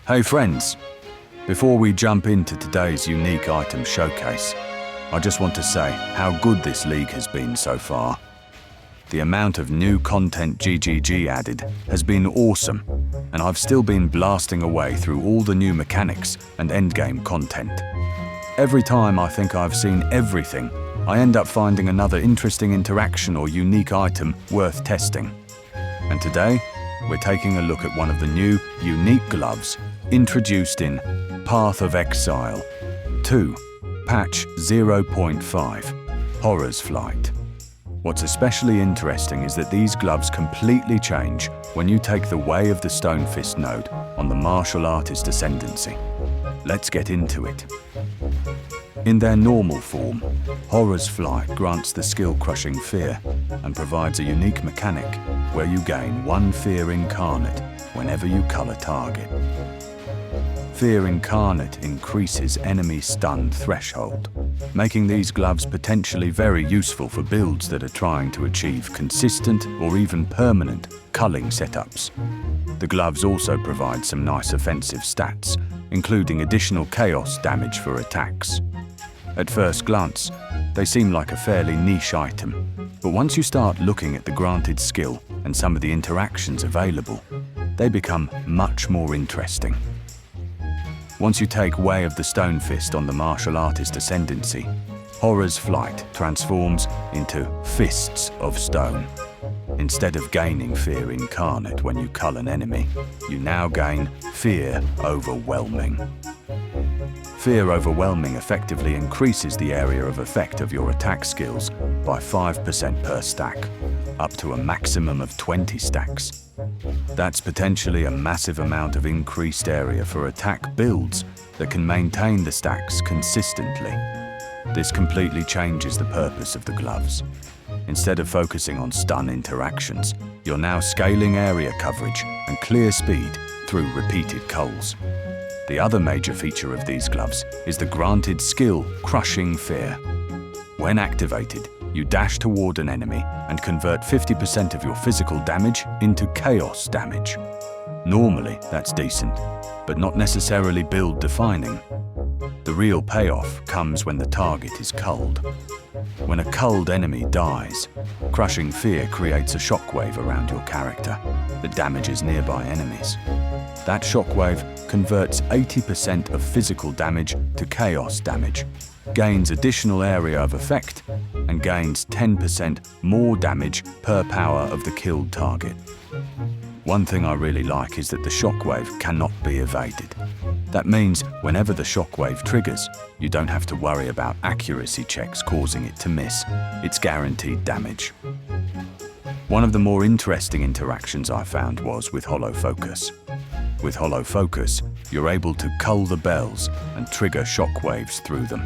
Hey friends, before we jump into today's unique item showcase, I just want to say how good this league has been so far. The amount of new content GGG added has been awesome, and I've still been blasting away through all the new mechanics and endgame content. Every time I think I've seen everything, I end up finding another interesting interaction or unique item worth testing. And today, we're taking a look at one of the new, unique gloves introduced in Path of Exile 2, Patch 0.5, Horror's Flight. What's especially interesting is that these gloves completely change when you take the Way of the Stonefist node on the martial artist ascendancy. Let's get into it. In their normal form, Horror's Flight grants the skill Crushing Fear and provides a unique mechanic where you gain 1 Fear Incarnate whenever you cull a target. Fear Incarnate increases enemy stun threshold, making these gloves potentially very useful for builds that are trying to achieve consistent or even permanent culling setups. The gloves also provide some nice offensive stats, including additional chaos damage for attacks. At first glance, they seem like a fairly niche item, but once you start looking at the granted skill and some of the interactions available, they become much more interesting. Once you take Way of the Stonefist on the martial artist ascendancy, Horror's Flight transforms into Fists of Stone. Instead of gaining Fear Incarnate when you cull an enemy, you now gain Fear Overwhelming. Fear Overwhelming effectively increases the area of effect of your attack skills by 5% per stack, up to a maximum of 20 stacks. That's potentially a massive amount of increased area for attack builds that can maintain the stacks consistently. This completely changes the purpose of the gloves. Instead of focusing on stun interactions, you're now scaling area coverage and clear speed through repeated culls. The other major feature of these gloves is the granted skill Crushing Fear. When activated, you dash toward an enemy and convert 50% of your physical damage into chaos damage. Normally, that's decent, but not necessarily build defining. The real payoff comes when the target is culled. When a culled enemy dies, Crushing Fear creates a shockwave around your character that damages nearby enemies. That shockwave converts 80% of physical damage to chaos damage, gains additional area of effect, and gains 10% more damage per power of the killed target. One thing I really like is that the shockwave cannot be evaded. That means whenever the shockwave triggers, you don't have to worry about accuracy checks causing it to miss. It's guaranteed damage. One of the more interesting interactions I found was with Hollow Focus. With Hollow Focus, you're able to cull the bells and trigger shockwaves through them.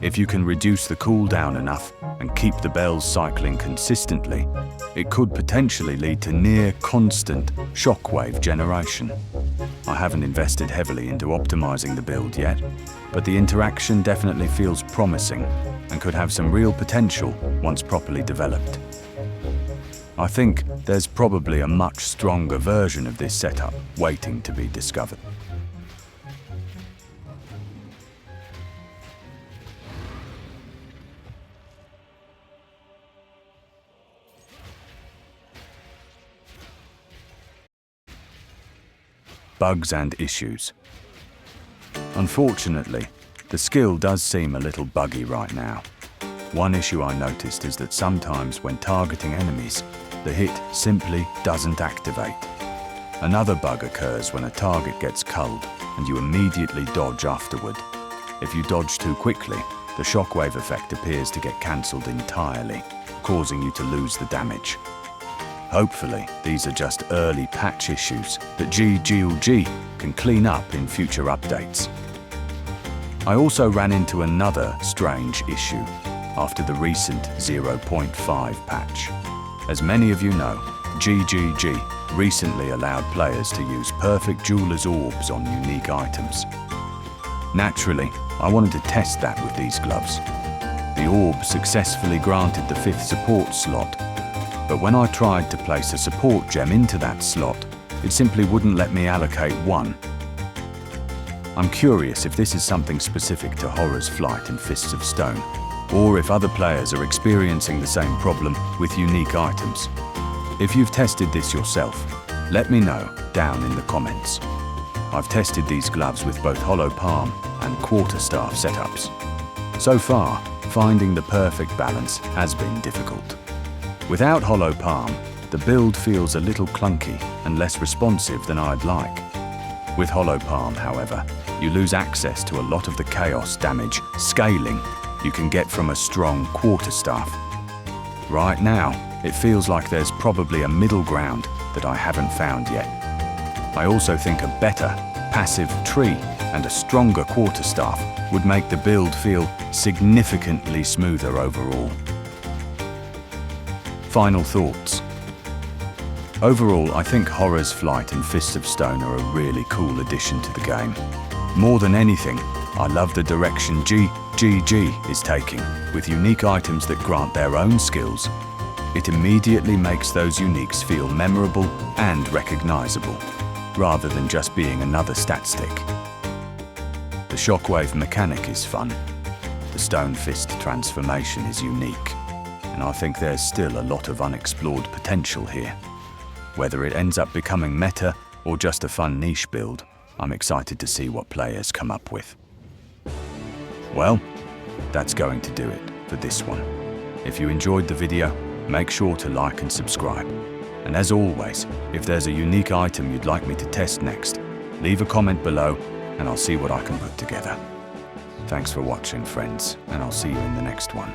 If you can reduce the cooldown enough and keep the bells cycling consistently, it could potentially lead to near constant shockwave generation. I haven't invested heavily into optimizing the build yet, but the interaction definitely feels promising and could have some real potential once properly developed. I think there's probably a much stronger version of this setup waiting to be discovered. Bugs and issues. Unfortunately, the skill does seem a little buggy right now. One issue I noticed is that sometimes when targeting enemies, the hit simply doesn't activate. Another bug occurs when a target gets culled and you immediately dodge afterward. If you dodge too quickly, the shockwave effect appears to get cancelled entirely, causing you to lose the damage. Hopefully, these are just early patch issues that GGG can clean up in future updates. I also ran into another strange issue after the recent 0.5 patch. As many of you know, GGG recently allowed players to use perfect jeweler's orbs on unique items. Naturally, I wanted to test that with these gloves. The orb successfully granted the 5th support slot, but when I tried to place a support gem into that slot, it simply wouldn't let me allocate one. I'm curious if this is something specific to Horror's Flight and Fists of Stone, or if other players are experiencing the same problem with unique items. If you've tested this yourself, let me know down in the comments. I've tested these gloves with both Hollow Palm and Quarterstaff setups. So far, finding the perfect balance has been difficult. Without Hollow Palm, the build feels a little clunky and less responsive than I'd like. With Hollow Palm, however, you lose access to a lot of the chaos damage scaling you can get from a strong Quarterstaff. Right now, it feels like there's probably a middle ground that I haven't found yet. I also think a better, passive tree and a stronger Quarterstaff would make the build feel significantly smoother overall. Final thoughts. Overall, I think Horror's Flight and Fists of Stone are a really cool addition to the game. More than anything, I love the direction GGG is taking, with unique items that grant their own skills. It immediately makes those uniques feel memorable and recognizable, rather than just being another stat stick. The Shockwave mechanic is fun. The Stonefist transformation is unique, and I think there's still a lot of unexplored potential here. Whether it ends up becoming meta or just a fun niche build, I'm excited to see what players come up with. Well, that's going to do it for this one. If you enjoyed the video, make sure to like and subscribe. And as always, if there's a unique item you'd like me to test next, leave a comment below and I'll see what I can put together. Thanks for watching, friends, and I'll see you in the next one.